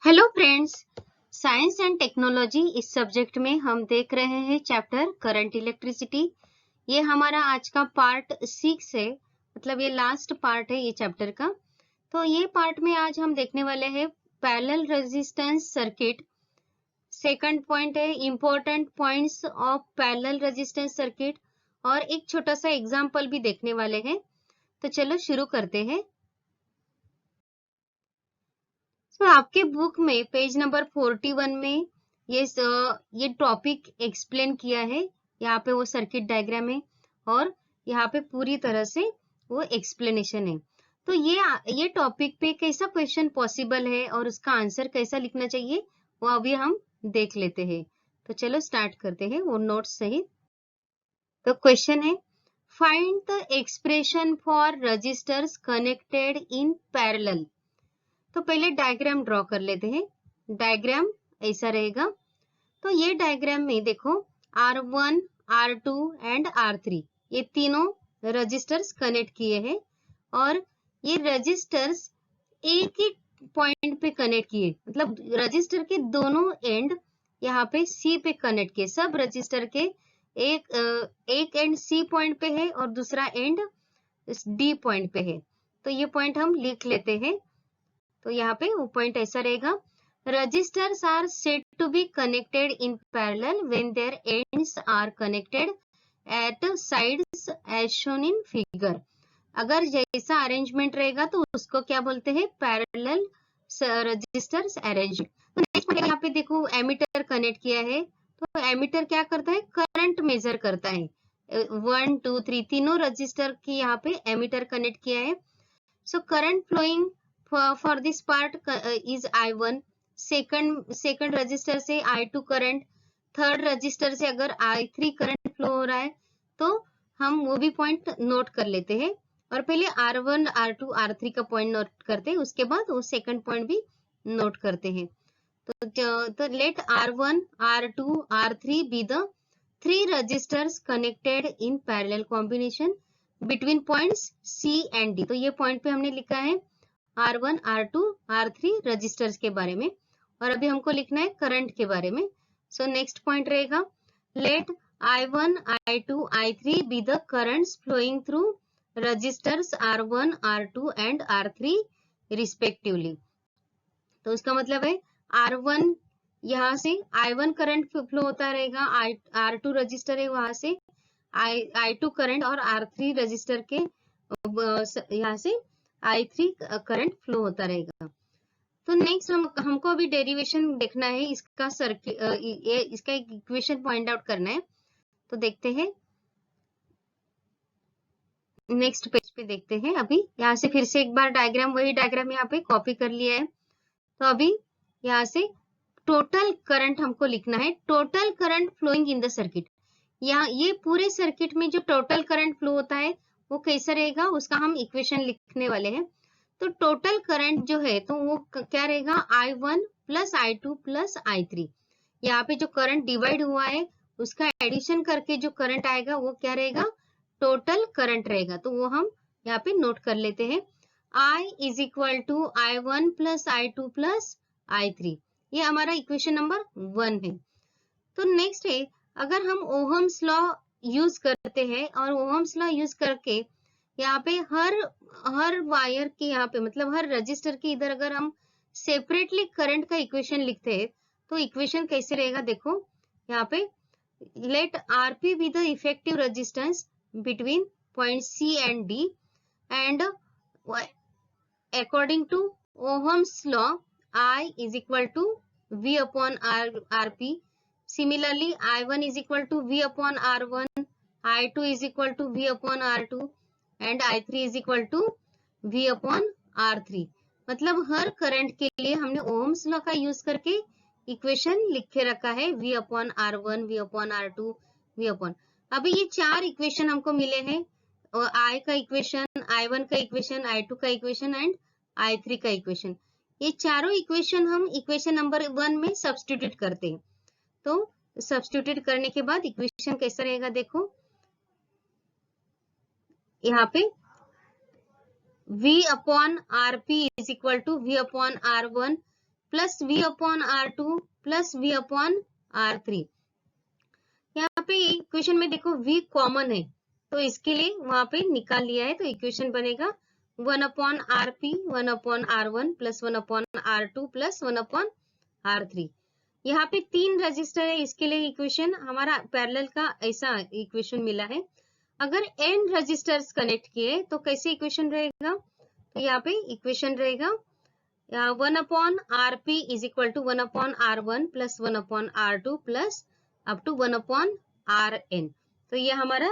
Hello friends, science and technology इस subject में हम देख रहे हैं चैप्टर करंट इलेक्ट्रिसिटी। ये हमारा आज का पार्ट 6 है, मतलब ये लास्ट पार्ट है ये चैप्टर का। तो ये पार्ट में आज हम देखने वाले हैं parallel resistance circuit. Second point है important points of parallel resistance circuit, और एक छोटा सा एग्जाम्पल भी देखने वाले हैं। तो चलो शुरू करते हैं। तो आपके बुक में पेज नंबर 41 में ये टॉपिक एक्सप्लेन किया है। यहाँ पे वो सर्किट डायग्राम है और यहाँ पे पूरी तरह से वो एक्सप्लेनेशन है। तो ये टॉपिक पे कैसा क्वेश्चन पॉसिबल है और उसका आंसर कैसा लिखना चाहिए वो अभी हम देख लेते हैं। तो चलो स्टार्ट करते हैं वो नोट्स सहित। तो क्वेश्चन है, find the expression for resistors connected in parallel. तो पहले डायग्राम ड्रॉ कर लेते हैं। डायग्राम ऐसा रहेगा। तो ये डायग्राम में देखो R1, R2 एंड R3 ये तीनों रजिस्टर्स कनेक्ट किए हैं और ये रजिस्टर्स एक ही पॉइंट पे कनेक्ट किए, मतलब रजिस्टर के दोनों एंड यहाँ पे C पे कनेक्ट किए। सब रजिस्टर के एक एंड C पॉइंट पे है और दूसरा एंड D पॉइंट पे है। तो ये पॉइंट हम लिख लेते हैं। तो यहाँ पे वो पॉइंट ऐसा रहेगा, resistors are said to be connected in parallel when their ends are connected at sides as shown in figure. अगर जैसा अरेंजमेंट रहेगा तो उसको क्या बोलते हैं, पैरेलल रजिस्टर्स अरेंजमेंट। तो नेक्स्ट यहाँ पे देखो एमीटर कनेक्ट किया है। तो एमीटर क्या करता है, करंट मेजर करता है। 1 2 3 तीनों रजिस्टर की यहाँ पे एमीटर कनेक्ट किया है। So current flowing for this part is I1, second resistor से I2 करंट, थर्ड रजिस्टर से अगर I3 करंट फ्लो हो रहा है तो हम वो भी पॉइंट नोट कर लेते हैं। और पहले R1, R2, R3 का पॉइंट नोट करते हैं, उसके बाद वो सेकंड पॉइंट भी नोट करते हैं। तो late R1, R2, R3 be the three registers connected in parallel combination between points C and D। तो ये पॉइंट पे हमने लिखा है R1, R2, R3 रजिस्टर्स के बारे में, और अभी हमको लिखना है करंट के बारे में। सो नेक्स्ट पॉइंट रहेगा, let I1, I2, I3 be the currents flowing through resistors R1, R2 and R3 respectively. तो उसका मतलब है R1 यहाँ से I1 करंट फ्लो होता रहेगा, R2 रजिस्टर है वहां से I2 करंट, और R3 रजिस्टर के यहाँ से I3 करंट फ्लो होता रहेगा। तो नेक्स्ट हमको अभी डेरिवेशन देखना है, इसका इसका एक इक्वेशन पॉइंट आउट करना है। तो देखते हैं, नेक्स्ट पेज पे देखते हैं। अभी यहाँ से फिर से एक बार डायग्राम, वही डायग्राम यहाँ पे कॉपी कर लिया है। तो अभी यहाँ से टोटल करंट हमको लिखना है, total current flowing in the circuit. यहाँ ये पूरे सर्किट में जो टोटल करंट फ्लो होता है वो कैसा रहेगा, उसका हम इक्वेशन लिखने वाले हैं। तो टोटल करंट जो है तो वो क्या रहेगा, I1 plus I2 plus I3। यहाँ पे जो करंट डिवाइड हुआ है उसका एडिशन करके जो करंट आएगा वो क्या रहेगा, टोटल करंट रहेगा। तो वो हम यहाँ पे नोट कर लेते हैं, I is equal to I1 plus I2 plus I3। ये हमारा इक्वेशन नंबर 1 है। तो नेक्स्ट है, अगर हम ओहम्स लॉ यूज करते हैं और ओहम्स लॉ यूज करके यहाँ पे हर वायर के यहाँ पे, मतलब हर रजिस्टर के इधर अगर हम सेपरेटली करंट का इक्वेशन लिखते हैं तो इक्वेशन कैसे रहेगा, देखो यहाँ पे, let RP be the effective resistance between point C and D, and according to Ohm's law I is equal to V upon RP. Similarly I1 is equal to V upon R1, I2 is equal to V upon R2 and I3 is equal to V upon R3। मतलब हर current के लिए हमने Ohm's law का use करके equation लिख के रखा है, V upon R1, V upon R2, V upon। अभी ये चार इक्वेशन हमको मिले हैं, और I का इक्वेशन, I1 का इक्वेशन, I2 का इक्वेशन एंड I3 का इक्वेशन। ये चारों इक्वेशन हम इक्वेशन नंबर 1 में सब्स्टिट्यूट करते हैं। तो सब्स्टिट्यूट करने के बाद इक्वेशन कैसा रहेगा, देखो यहाँ पे V upon RP is equal to V upon R1 plus V upon R2 plus V upon R3। यहाँ पे इक्वेशन में देखो V कॉमन है, तो इसके लिए वहां पे निकाल लिया है, तो इक्वेशन बनेगा 1 upon RP 1 upon R1 plus 1 upon R2 plus 1 upon R3। यहाँ पे 3 रजिस्टर है, इसके लिए इक्वेशन हमारा पैरेलल का ऐसा इक्वेशन मिला है। अगर n रजिस्टर्स कनेक्ट किए तो कैसे इक्वेशन रहेगा, तो यहाँ पे इक्वेशन रहेगा 1 upon RP is equal to 1 upon R1 plus 1 upon R2 plus up to 1 upon Rn। तो ये हमारा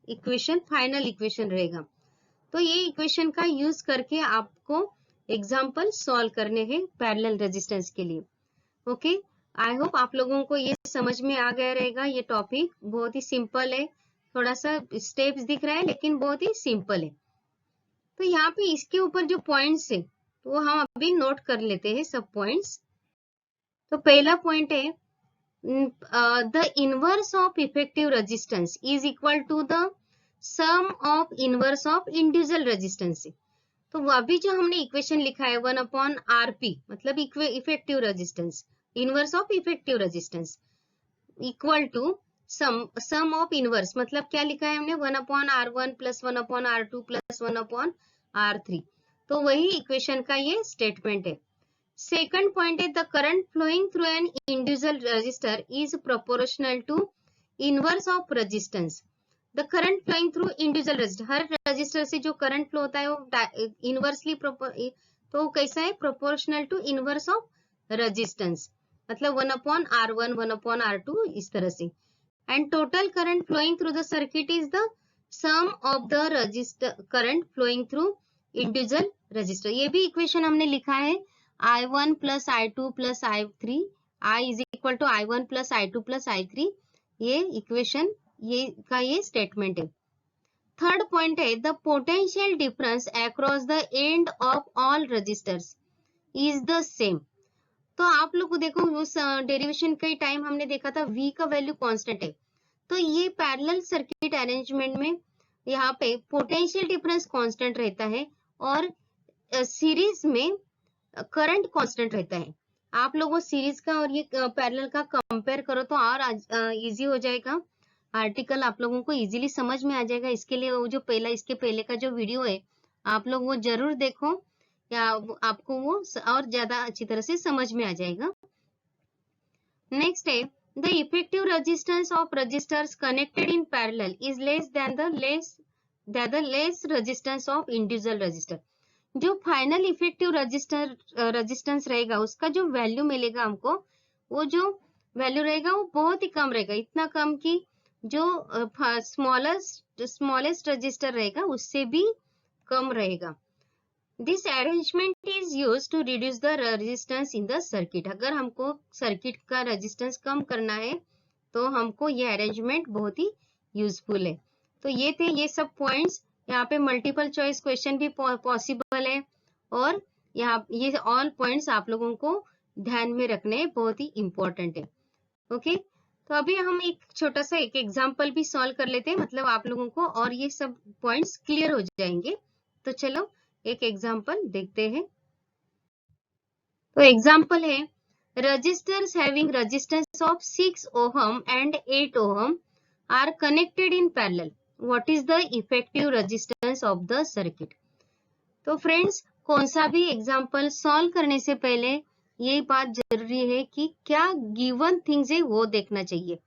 इक्वेशन फाइनल इक्वेशन रहेगा। तो ये इक्वेशन का यूज करके आपको एग्जाम्पल सॉल्व करने हैं पैरेलल रेजिस्टेंस के लिए। ओके, आई होप आप लोगों को ये समझ में आ गया रहेगा। ये टॉपिक बहुत ही सिंपल है, थोड़ा सा स्टेप्स दिख रहा है लेकिन बहुत ही सिंपल है। तो यहाँ पे इसके ऊपर जो पॉइंट्स है तो हम अभी नोट कर लेते हैं सब पॉइंट्स। तो पहला पॉइंट है the inverse of effective resistance is equal to the sum of inverse of individual resistance. तो अभी जो हमने इक्वेशन लिखा है 1 अपॉन RP मतलब effective resistance, inverse of effective resistance equal to sum of inverse मतलब क्या लिखा है हमने 1 upon R1 plus 1 upon R2 plus 1 upon R3। तो वही इक्वेशन का ये स्टेटमेंट है। सेकंड पॉइंट है the current flowing through an individual resistor is proportional to inverse of resistance. The current flowing through individual resistor, हर resistor से जो current flow होता है वो इनवर्सली तो कैसा है, proportional to inverse of resistance मतलब 1 अपॉन R1 1 अपॉन R2 इस तरह से। And total current flowing through the circuit is the sum of the resistor current flowing through individual resistor. ये भी इक्वेशन हमने लिखा है I1 plus I2 plus I3 I is equal to I1 plus I2 plus I3। ये equation ये statement है। Third point है the potential difference across the end of all resistors is the same. तो आप लोग को देखो उस डेरिवेशन के टाइम हमने देखा था V का वैल्यू कांस्टेंट है, तो ये पैरेलल सर्किट अरेंजमेंट में यहाँ पे पोटेंशियल डिफरेंस कांस्टेंट रहता है और सीरीज में करंट कांस्टेंट रहता है। आप लोगों सीरीज का और ये पैरेलल का कंपेयर करो तो और इजी हो जाएगा, आर्टिकल आप लोगों को इजीली समझ में आ जाएगा। इसके लिए वो जो इसके पहले का जो वीडियो है आप लोग वो जरूर देखो, या आपको वो और ज्यादा अच्छी तरह से समझ में आ जाएगा। नेक्स्ट है the effective resistance of resistors connected in parallel is less than the less resistance of individual resistor. जो फाइनल इफेक्टिव रेजिस्टेंस रहेगा उसका जो वैल्यू मिलेगा हमको, वो जो वैल्यू रहेगा वो बहुत ही कम रहेगा, इतना कम कि जो स्मॉलेस्ट रजिस्टर रहेगा उससे भी कम रहेगा। This arrangement is used to reduce the resistance in the circuit. अगर हमको सर्किट का रेजिस्टेंस कम करना है तो हमको ये अरेंजमेंट बहुत ही यूजफुल है। तो ये थे ये सब पॉइंट्स। यहाँ पे मल्टीपल चॉइस क्वेश्चन भी पॉसिबल है और यहाँ ये ऑल पॉइंट्स आप लोगों को ध्यान में रखने बहुत ही इंपॉर्टेंट है। ओके, तो अभी हम एक छोटा सा एक एग्जाम्पल भी सॉल्व कर लेते हैं, मतलब आप लोगों को और ये सब पॉइंट्स क्लियर हो जाएंगे। तो चलो एक एग्जाम्पल देखते हैं। तो एग्जाम्पल है resistors having resistance of 6 ohm and 8 ohm are connected in parallel, what is the effective resistance of the circuit. तो फ्रेंड्स कौन सा भी एग्जाम्पल सॉल्व करने से पहले ये बात जरूरी है कि क्या गिवन थिंग्स है वो देखना चाहिए।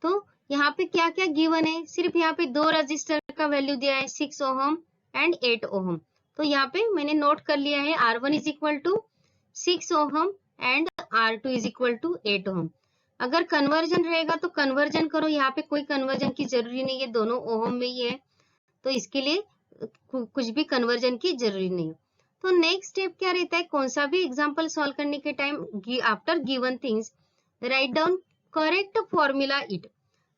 तो यहाँ पे क्या क्या गिवन है, सिर्फ यहाँ पे दो रजिस्टर का वैल्यू दिया है 6 ओहम एंड 8 ओहम। तो यहाँ पे मैंने नोट कर लिया है R1 is equal to 6 ohm and R2 is equal to 8 ohm. अगर कन्वर्जन रहेगा तो कन्वर्जन करो, यहाँ पे कोई कन्वर्जन की जरूरी नहीं है, दोनों ओहम में ही है, तो इसके लिए कुछ भी कन्वर्जन की जरूरी नहीं है। तो नेक्स्ट स्टेप क्या रहता है, कौन सा भी एग्जाम्पल सॉल्व करने के time after given things write down correct formula it.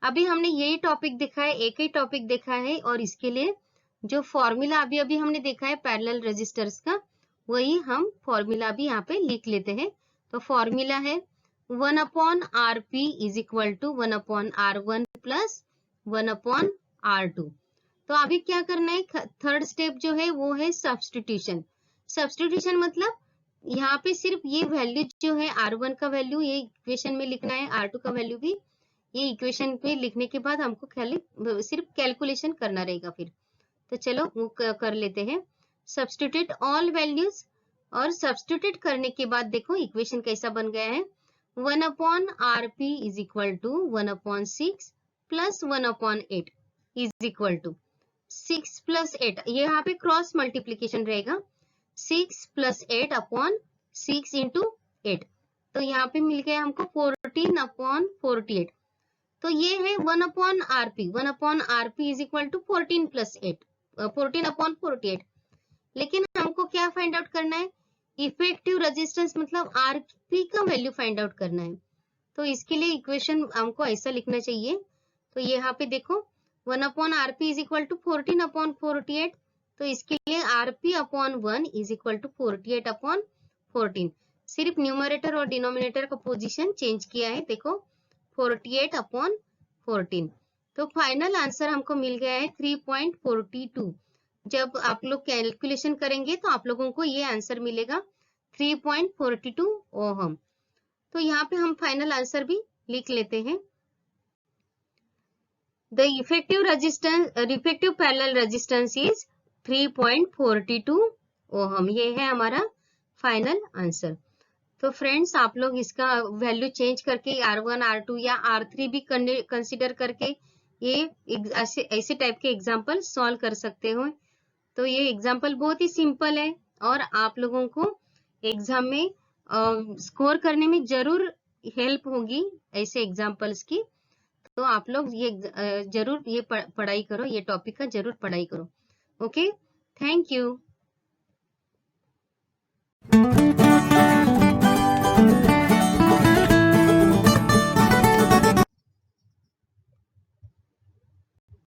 अभी हमने यही टॉपिक देखा है, एक ही टॉपिक देखा है और इसके लिए जो फॉर्मूला अभी अभी हमने देखा है पैरेलल रेजिस्टर्स का, वही हम फॉर्मूला भी यहाँ पे लिख लेते हैं। तो फॉर्मूला है 1 upon RP is equal to 1 upon R1 plus 1 upon R2। तो अभी क्या करना है, थर्ड स्टेप जो है वो है सब्स्टिट्यूशन। सब्स्टिट्यूशन मतलब यहाँ पे सिर्फ ये वैल्यू जो है R1 का वैल्यू ये इक्वेशन में लिखना है, R2 का वैल्यू भी ये इक्वेशन पे लिखने के बाद हमको खाली सिर्फ कैलकुलेशन करना रहेगा फिर। तो चलो वो कर लेते हैं। सब्स्टिट्यूट ऑल वैल्यूज, और सब्स्टिट्यूट करने के बाद देखो इक्वेशन कैसा बन गया है। 1/RP is equal to 1/6 plus 1/8 is equal to 6 plus 8, ये यहाँ पे क्रॉस मल्टीप्लीकेशन रहेगा। 6 प्लस 8/6 इंटू 8, तो यहाँ पे मिल गया हमको 14/48। तो ये है 1/RP। 1/RP is equal to 14 plus 8, 14/48। लेकिन हमको क्या फाइंड आउट करना है? इफेक्टिव रेजिस्टेंस मतलब आरपी का वैल्यू फाइंड आउट करना है। तो इसके लिए इक्वेशन हमको ऐसा लिखना चाहिए। तो यहाँ पे देखो 1/RP इज इक्वल टू 14/48, तो इसके लिए RP/1 इज इक्वल टू 48/14। सिर्फ न्यूमरेटर और डिनोमिनेटर का पोजीशन चेंज किया है, देखो 48/14। तो फाइनल आंसर हमको मिल गया है 3.42। जब आप लोग कैलकुलेशन करेंगे तो आप लोगों को ये आंसर मिलेगा 3.42 ओहम। तो यहाँ पे हम फाइनल आंसर भी लिख लेते हैं। The effective parallel resistance is 3.42 ohm. ये है हमारा फाइनल आंसर। तो फ्रेंड्स आप लोग इसका वैल्यू चेंज करके R1, R2 या R3 भी कंसिडर करके ये ऐसे टाइप के एग्जाम्पल सॉल्व कर सकते हो। तो ये एग्जाम्पल बहुत ही सिंपल है और आप लोगों को एग्जाम में स्कोर करने में जरूर हेल्प होगी ऐसे एग्जाम्पल्स की। तो आप लोग ये जरूर ये पढ़ाई करो, ये टॉपिक का जरूर पढ़ाई करो। Okay, thank you.